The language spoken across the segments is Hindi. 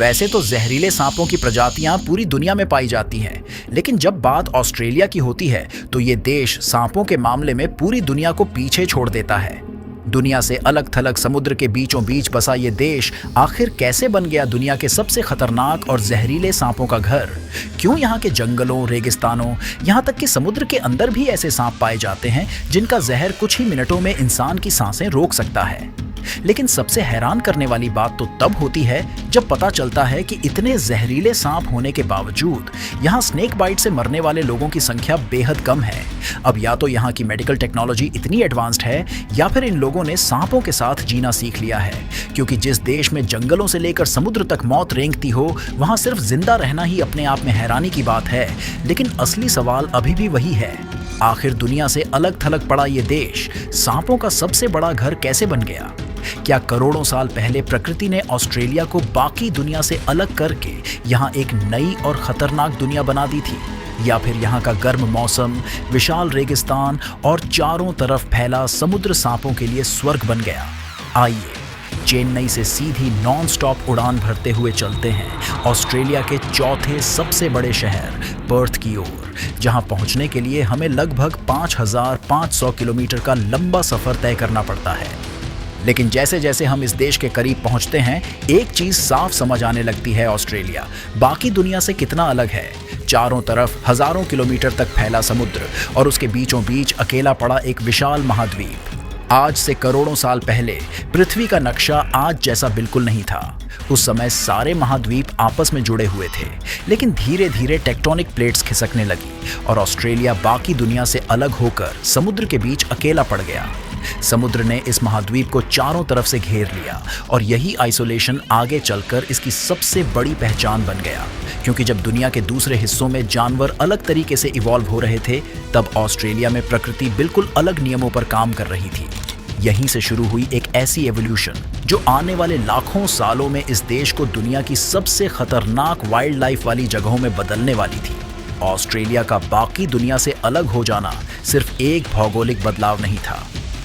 वैसे तो जहरीले सांपों की प्रजातियां पूरी दुनिया में पाई जाती हैं, लेकिन जब बात ऑस्ट्रेलिया की होती है तो ये देश सांपों के मामले में पूरी दुनिया को पीछे छोड़ देता है। दुनिया से अलग थलग समुद्र के बीचों बीच बसा ये देश आखिर कैसे बन गया दुनिया के सबसे खतरनाक और जहरीले सांपों का घर? क्यों यहाँ के जंगलों, रेगिस्तानों, यहाँ तक कि समुद्र के अंदर भी ऐसे सांप पाए जाते हैं जिनका जहर कुछ ही मिनटों में इंसान की सांसें रोक सकता है? लेकिन सबसे हैरान करने वाली बात तो तब होती है जब पता चलता है कि इतने जहरीले सांप होने के बावजूद यहाँ स्नेक बाइट से मरने वाले लोगों की संख्या बेहद कम है। अब या तो यहाँ की मेडिकल टेक्नोलॉजी इतनी एडवांस्ड है या फिर इन लोगों ने सांपों के साथ जीना सीख लिया है, क्योंकि जिस देश में जंगलों से लेकर समुद्र तक मौत रेंगती हो वहाँ सिर्फ जिंदा रहना ही अपने आप में हैरानी की बात है। लेकिन असली सवाल अभी भी वही है, आखिर दुनिया से अलग थलग पड़ा ये देश सांपों का सबसे बड़ा घर कैसे बन गया? क्या करोड़ों साल पहले प्रकृति ने ऑस्ट्रेलिया को बाकी दुनिया से अलग करके यहाँ एक नई और खतरनाक दुनिया बना दी थी? या फिर यहाँ का गर्म मौसम, विशाल रेगिस्तान और चारों तरफ फैला समुद्र सांपों के लिए स्वर्ग बन गया? आइए चेन्नई से सीधी नॉन स्टॉप उड़ान भरते हुए चलते हैं ऑस्ट्रेलिया के चौथे सबसे बड़े शहर पर्थ की ओर, जहां पहुंचने के लिए हमें लगभग 5,500 किलोमीटर का लंबा सफर तय करना पड़ता है। लेकिन जैसे जैसे हम इस देश के करीब पहुंचते हैं एक चीज साफ समझ आने लगती है, ऑस्ट्रेलिया बाकी दुनिया से कितना अलग है। चारों तरफ हजारों किलोमीटर तक फैला समुद्र और उसके बीचों बीच अकेला पड़ा एक विशाल महाद्वीप। आज से करोड़ों साल पहले पृथ्वी का नक्शा आज जैसा बिल्कुल नहीं था। उस समय सारे महाद्वीप आपस में जुड़े हुए थे, लेकिन धीरे धीरे टेक्टोनिक प्लेट्स खिसकने लगी और ऑस्ट्रेलिया बाकी दुनिया से अलग होकर समुद्र के बीच अकेला पड़ गया। समुद्र ने इस महाद्वीप को चारों तरफ से घेर लिया और यही आइसोलेशन आगे चलकर इसकी सबसे बड़ी पहचान बन गया, क्योंकि जब दुनिया के दूसरे हिस्सों में जानवर अलग तरीके से इवॉल्व हो रहे थे तब ऑस्ट्रेलिया में प्रकृति बिल्कुल अलग नियमों पर काम कर रही थी। यहीं से शुरू हुई एक ऐसी एवोल्यूशन जो आने वाले लाखों सालों में इस देश को दुनिया की सबसे खतरनाक वाइल्ड लाइफ वाली जगहों में बदलने वाली थी। ऑस्ट्रेलिया का बाकी दुनिया से अलग हो जाना सिर्फ एक भौगोलिक बदलाव नहीं था,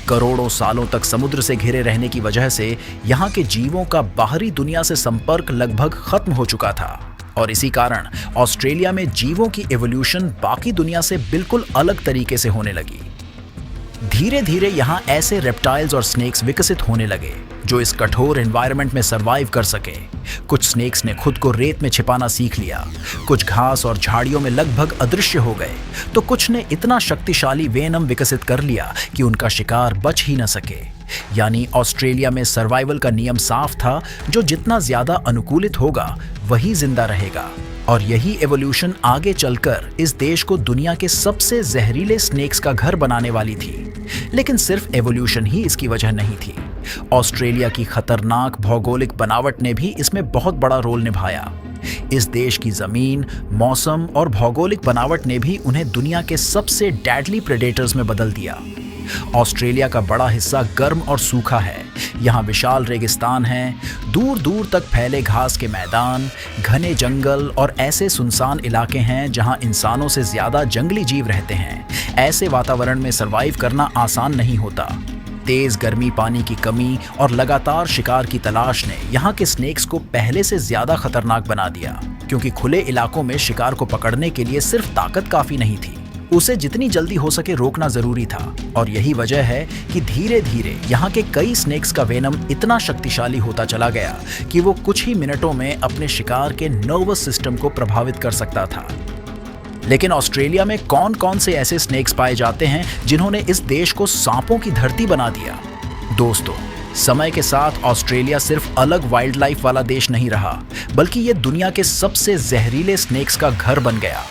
करोड़ों सालों तक समुद्र से घिरे रहने की वजह से यहाँ के जीवों का बाहरी दुनिया से संपर्क लगभग खत्म हो चुका था और इसी कारण ऑस्ट्रेलिया में जीवों की एवोल्यूशन बाकी दुनिया से बिल्कुल अलग तरीके से होने लगी। धीरे धीरे यहाँ ऐसे रेप्टाइल्स और स्नेक्स विकसित होने लगे जो इस कठोर एनवायरनमेंट में सरवाइव कर सके। कुछ स्नेक्स ने खुद को रेत में छिपाना सीख लिया, कुछ घास और झाड़ियों में लगभग अदृश्य हो गए, तो कुछ ने इतना शक्तिशाली वेनम विकसित कर लिया कि उनका शिकार बच ही न सके। यानी ऑस्ट्रेलिया में सर्वाइवल का नियम साफ था, जो जितना ज्यादा अनुकूलित होगा वही जिंदा रहेगा। और यही एवोल्यूशन आगे चलकर इस देश को दुनिया के सबसे जहरीले स्नेक्स का घर बनाने वाली थी। लेकिन सिर्फ एवोल्यूशन ही इसकी वजह नहीं थी, ऑस्ट्रेलिया की खतरनाक भौगोलिक बनावट ने भी इसमें बहुत बड़ा रोल निभाया। इस देश की जमीन, मौसम और भौगोलिक बनावट ने भी उन्हें दुनिया के सबसे डेडली प्रेडेटर्स में बदल दिया। ऑस्ट्रेलिया का बड़ा हिस्सा गर्म और सूखा है। यहाँ विशाल रेगिस्तान है, दूर दूर तक फैले घास के मैदान, घने जंगल और ऐसे सुनसान इलाके हैं जहाँ इंसानों से ज्यादा जंगली जीव रहते हैं। ऐसे वातावरण में सरवाइव करना आसान नहीं होता। तेज गर्मी, पानी की कमी और लगातार शिकार की तलाश ने यहाँ के स्नेक्स को पहले से ज्यादा खतरनाक बना दिया, क्योंकि खुले इलाकों में शिकार को पकड़ने के लिए सिर्फ ताकत काफी नहीं थी, उसे जितनी जल्दी हो सके रोकना जरूरी था। और यही वजह है कि धीरे धीरे यहाँ के कई स्नेक्स का वेनम इतना शक्तिशाली होता चला गया कि वो कुछ ही मिनटों में अपने शिकार के नर्वस सिस्टम को प्रभावित कर सकता था। लेकिन ऑस्ट्रेलिया में कौन कौन से ऐसे स्नेक्स पाए जाते हैं जिन्होंने इस देश को सांपों की धरती बना दिया? दोस्तों, समय के साथ ऑस्ट्रेलिया सिर्फ अलग वाइल्ड लाइफ वाला देश नहीं रहा, बल्कि ये दुनिया के सबसे जहरीले स्नेक्स का घर बन गया।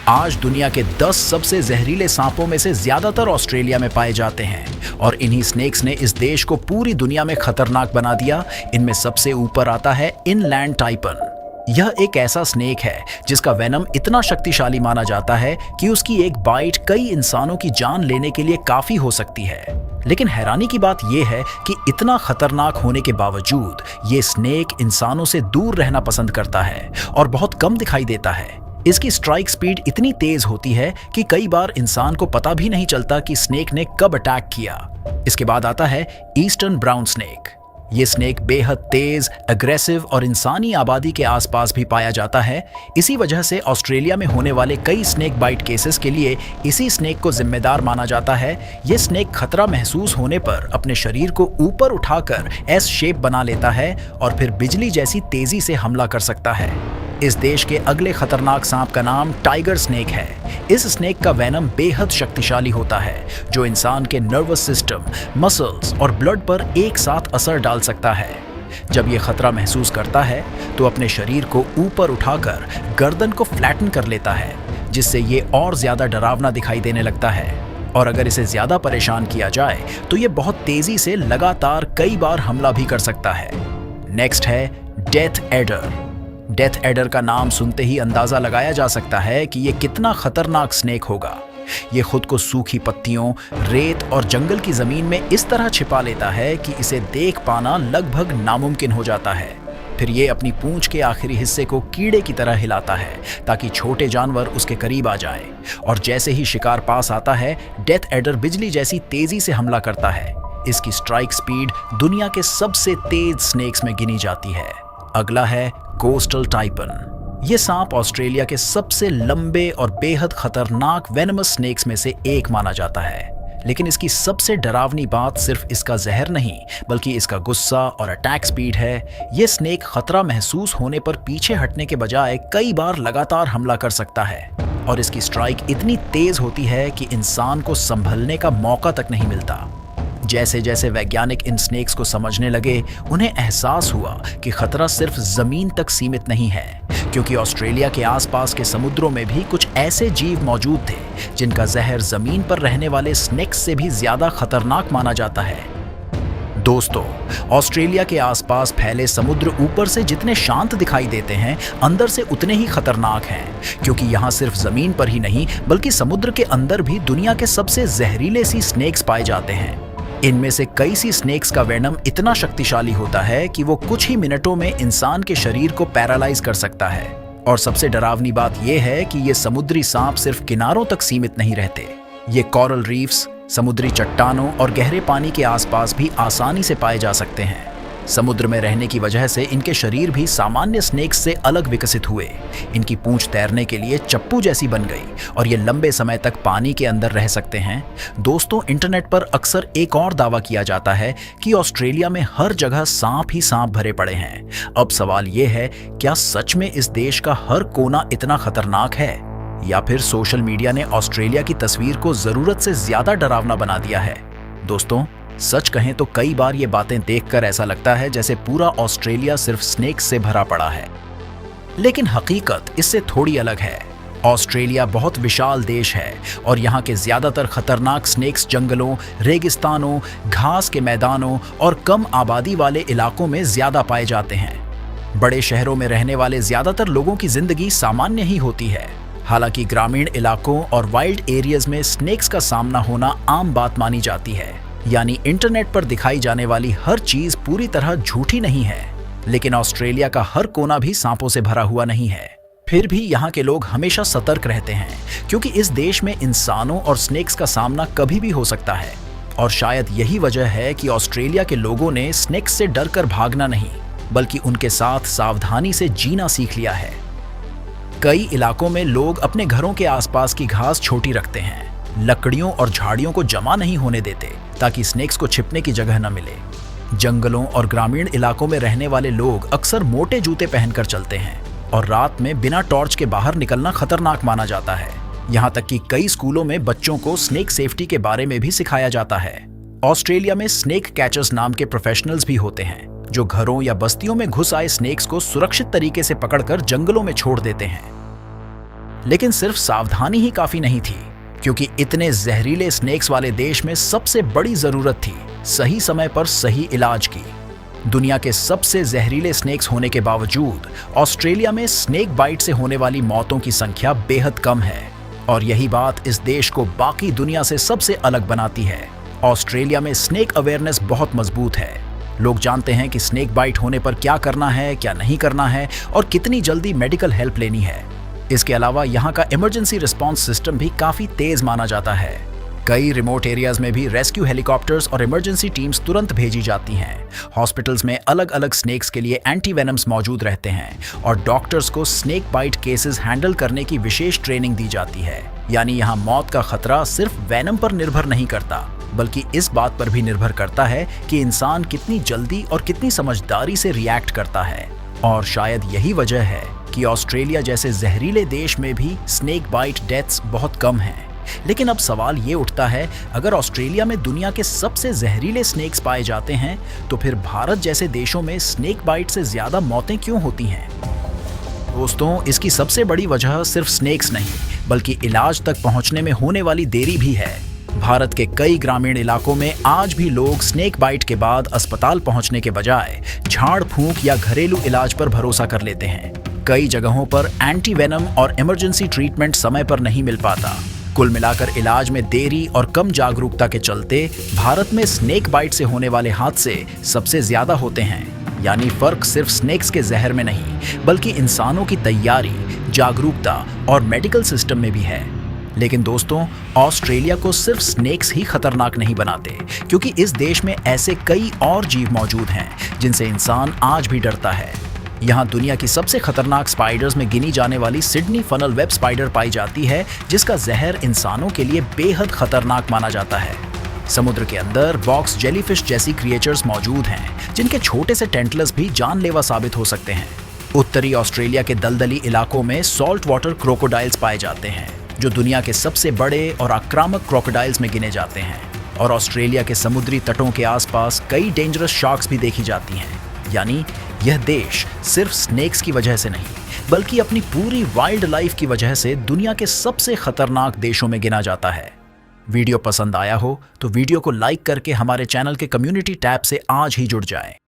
आज दुनिया के 10 सबसे जहरीले सांपों में से ज्यादातर ऑस्ट्रेलिया में पाए जाते हैं और इन्हीं स्नेक्स ने इस देश को पूरी दुनिया में खतरनाक बना दिया। इनमें सबसे ऊपर आता है इनलैंड टाइपन। यह एक ऐसा स्नेक है जिसका वेनम इतना शक्तिशाली माना जाता है कि उसकी एक बाइट कई इंसानों की जान लेने के लिए काफी हो सकती है। लेकिन हैरानी की बात यह है कि इतना खतरनाक होने के बावजूद ये स्नेक इंसानों से दूर रहना पसंद करता है और बहुत कम दिखाई देता है। इसकी स्ट्राइक स्पीड इतनी तेज होती है कि कई बार इंसान को पता भी नहीं चलता कि स्नेक ने कब अटैक किया। इसके बाद आता है ईस्टर्न ब्राउन स्नेक। ये स्नेक बेहद तेज, अग्रेसिव और इंसानी आबादी के आसपास भी पाया जाता है। इसी वजह से ऑस्ट्रेलिया में होने वाले कई स्नेक बाइट केसेस के लिए इसी स्नेक को जिम्मेदार माना जाता है। ये स्नेक खतरा महसूस होने पर अपने शरीर को ऊपर उठाकर एस शेप बना लेता है और फिर बिजली जैसी तेजी से हमला कर सकता है। इस देश के अगले खतरनाक सांप का नाम टाइगर स्नेक है। इस स्नेक का वेनम बेहद शक्तिशाली होता है, जो इंसान के नर्वस सिस्टम, मसल्स और ब्लड पर एक साथ असर डाल सकता है। जब ये खतरा महसूस करता है तो अपने शरीर को ऊपर उठाकर गर्दन को फ्लैटन कर लेता है, जिससे ये और ज्यादा डरावना दिखाई देने लगता है। और अगर इसे ज्यादा परेशान किया जाए तो ये बहुत तेजी से लगातार कई बार हमला भी कर सकता है। नेक्स्ट है डेथ एडर। डेथ एडर का नाम सुनते ही अंदाजा लगाया जा सकता है कि ये कितना खतरनाक स्नेक होगा। ये खुद को सूखी पत्तियों, रेत और जंगल की जमीन में इस तरह छिपा लेता है कि इसे देख पाना लगभग नामुमकिन हो जाता है। फिर ये अपनी पूंछ के आखिरी हिस्से को कीड़े की तरह हिलाता है ताकि छोटे जानवर उसके करीब आ जाएं। और जैसे ही शिकार पास आता है, डेथ एडर बिजली जैसी तेजी से हमला करता है। इसकी स्ट्राइक स्पीड दुनिया के सबसे तेज स्नेक्स में गिनी जाती है। अगला है कोस्टल टाइपन। ये सांप ऑस्ट्रेलिया के सबसे लंबे और बेहद खतरनाक वेनमस स्नेक्स में से एक माना जाता है। लेकिन इसकी सबसे डरावनी बात सिर्फ इसका जहर नहीं, बल्कि इसका गुस्सा और अटैक स्पीड है। ये स्नेक खतरा महसूस होने पर पीछे हटने के बजाय कई बार लगातार हमला कर सकता है। और इसकी स्ट्राइक इतनी तेज होती है कि इंसान को संभलने का मौका तक नहीं मिलता। जैसे जैसे वैज्ञानिक इन स्नेक्स को समझने लगे, उन्हें एहसास हुआ कि खतरा सिर्फ जमीन तक सीमित नहीं है, क्योंकि ऑस्ट्रेलिया के आसपास के समुद्रों में भी कुछ ऐसे जीव मौजूद थे जिनका जहर जमीन पर रहने वाले स्नेक्स से भी ज्यादा खतरनाक माना जाता है। दोस्तों, ऑस्ट्रेलिया के आसपास फैले समुद्र ऊपर से जितने शांत दिखाई देते हैं, अंदर से उतने ही खतरनाक हैं, क्योंकि यहाँ सिर्फ जमीन पर ही नहीं बल्कि समुद्र के अंदर भी दुनिया के सबसे जहरीले सी स्नेक्स पाए जाते हैं। इनमें से कई सी स्नेक्स का वेनम इतना शक्तिशाली होता है कि वो कुछ ही मिनटों में इंसान के शरीर को पैरालाइज कर सकता है। और सबसे डरावनी बात यह है कि ये समुद्री सांप सिर्फ किनारों तक सीमित नहीं रहते। ये कोरल रीफ्स, समुद्री चट्टानों और गहरे पानी के आसपास भी आसानी से पाए जा सकते हैं। समुद्र में रहने की वजह से इनके शरीर भी सामान्य स्नेक्स से अलग विकसित हुए। इनकी पूंछ तैरने के लिए चप्पू जैसी बन गई और ये लंबे समय तक पानी के अंदर रह सकते हैं। दोस्तों, इंटरनेट पर अक्सर एक और दावा किया जाता है कि ऑस्ट्रेलिया में हर जगह सांप ही सांप भरे पड़े हैं। अब सवाल ये है, क्या सच में इस देश का हर कोना इतना खतरनाक है, या फिर सोशल मीडिया ने ऑस्ट्रेलिया की तस्वीर को जरूरत से ज्यादा डरावना बना दिया है? दोस्तों, सच कहें तो कई बार ये बातें देखकर ऐसा लगता है जैसे पूरा ऑस्ट्रेलिया सिर्फ स्नेक्स से भरा पड़ा है। लेकिन हकीकत इससे थोड़ी अलग है। ऑस्ट्रेलिया बहुत विशाल देश है और यहाँ के ज्यादातर खतरनाक स्नेक्स जंगलों, रेगिस्तानों, घास के मैदानों और कम आबादी वाले इलाकों में ज्यादा पाए जाते हैं। बड़े शहरों में रहने वाले ज्यादातर लोगों की जिंदगी सामान्य ही होती है। हालांकि ग्रामीण इलाकों और वाइल्ड एरियाज में स्नेक्स का सामना होना आम बात मानी जाती है। यानी इंटरनेट पर दिखाई जाने वाली हर चीज पूरी तरह झूठी नहीं है। लेकिन ऑस्ट्रेलिया का हर कोना भी सांपों से भरा हुआ नहीं है। फिर भी यहाँ के लोग हमेशा सतर्क रहते हैं, क्योंकि इस देश में इंसानों और स्नेक्स का सामना कभी भी हो सकता है। और शायद यही वजह है कि ऑस्ट्रेलिया के लोगों ने स्नेक्स से डरकर भागना नहीं, बल्कि उनके साथ सावधानी से जीना सीख लिया है। कई इलाकों में लोग अपने घरों के आसपास की घास छोटी रखते हैं, लकड़ियों और झाड़ियों को जमा नहीं होने देते ताकि स्नेक्स को छिपने की जगह न मिले। जंगलों और ग्रामीण इलाकों में रहने वाले लोग अक्सर मोटे जूते पहनकर चलते हैं और रात में बिना टॉर्च के बाहर निकलना खतरनाक माना जाता है। यहाँ तक कि कई स्कूलों में बच्चों को स्नेक सेफ्टी के बारे में भी सिखाया जाता है। ऑस्ट्रेलिया में स्नेक कैचर्स नाम के प्रोफेशनल्स भी होते हैं, जो घरों या बस्तियों में घुस आए स्नेक्स को सुरक्षित तरीके से पकड़कर जंगलों में छोड़ देते हैं। लेकिन सिर्फ सावधानी ही काफी नहीं थी, क्योंकि इतने जहरीले स्नेक्स वाले देश में सबसे बड़ी जरूरत थी सही समय पर सही इलाज की। दुनिया के सबसे जहरीले स्नेक्स होने के बावजूद ऑस्ट्रेलिया में स्नेक बाइट से होने वाली मौतों की संख्या बेहद कम है, और यही बात इस देश को बाकी दुनिया से सबसे अलग बनाती है। ऑस्ट्रेलिया में स्नेक अवेयरनेस बहुत मजबूत है। लोग जानते हैं कि स्नेक बाइट होने पर क्या करना है, क्या नहीं करना है और कितनी जल्दी मेडिकल हेल्प लेनी है। इसके अलावा यहाँ का इमरजेंसी रिस्पांस सिस्टम भी काफी तेज माना जाता है। कई रिमोट एरियाज में भी रेस्क्यू हेलीकॉप्टर्स और इमरजेंसी टीम्स तुरंत भेजी जाती हैं। हॉस्पिटल्स में अलग अलग स्नेक्स के लिए एंटीवेनम्स मौजूद रहते हैं और डॉक्टर्स को स्नेक बाइट केसेस हैंडल करने की विशेष ट्रेनिंग दी जाती है। यानी यहाँ मौत का खतरा सिर्फ वेनम पर निर्भर नहीं करता, बल्कि इस बात पर भी निर्भर करता है कि इंसान कितनी जल्दी और कितनी समझदारी से रिएक्ट करता है। और शायद यही वजह है कि ऑस्ट्रेलिया जैसे जहरीले देश में भी स्नेक बाइट डेथ्स बहुत कम हैं। लेकिन अब सवाल ये उठता है, अगर ऑस्ट्रेलिया में दुनिया के सबसे जहरीले स्नेक्स पाए जाते हैं तो फिर भारत जैसे देशों में स्नेक बाइट से ज्यादा मौतें क्यों होती हैं? दोस्तों, इसकी सबसे बड़ी वजह सिर्फ स्नेक्स नहीं, बल्कि इलाज तक पहुंचने में होने वाली देरी भी है। भारत के कई ग्रामीण इलाकों में आज भी लोग स्नेक बाइट के बाद अस्पताल पहुंचने के बजाय झाड़ फूंक या घरेलू इलाज पर भरोसा कर लेते हैं। कई जगहों पर एंटीवेनम और इमरजेंसी ट्रीटमेंट समय पर नहीं मिल पाता। कुल मिलाकर इलाज में देरी और कम जागरूकता के चलते भारत में स्नेक बाइट से होने वाले हादसे सबसे ज्यादा होते हैं। यानी फर्क सिर्फ स्नेक्स के जहर में नहीं, बल्कि इंसानों की तैयारी, जागरूकता और मेडिकल सिस्टम में भी है। लेकिन दोस्तों, ऑस्ट्रेलिया को सिर्फ स्नेक्स ही खतरनाक नहीं बनाते, क्योंकि इस देश में ऐसे कई और जीव मौजूद हैं जिनसे इंसान आज भी डरता है। यहाँ दुनिया की सबसे खतरनाक स्पाइडर्स में गिनी जाने वाली सिडनी फनल वेब स्पाइडर पाई जाती है, जिसका जहर इंसानों के लिए बेहद खतरनाक माना जाता है। समुद्र के अंदर बॉक्स जेलीफिश जैसी क्रिएचर्स मौजूद हैं, जिनके छोटे से टेंटलस भी जानलेवा साबित हो सकते हैं। उत्तरी ऑस्ट्रेलिया के दलदली इलाकों में सॉल्ट वाटर क्रोकोडाइल्स पाए जाते हैं, जो दुनिया के सबसे बड़े और आक्रामक क्रोकोडाइल्स में गिने जाते हैं। और ऑस्ट्रेलिया के समुद्री तटों के आसपास कई डेंजरस शार्क्स भी देखी जाती हैं। यानी यह देश सिर्फ स्नेक्स की वजह से नहीं, बल्कि अपनी पूरी वाइल्ड लाइफ की वजह से दुनिया के सबसे खतरनाक देशों में गिना जाता है। वीडियो पसंद आया हो तो वीडियो को लाइक करके हमारे चैनल के कम्युनिटी टैब से आज ही जुड़ जाएं।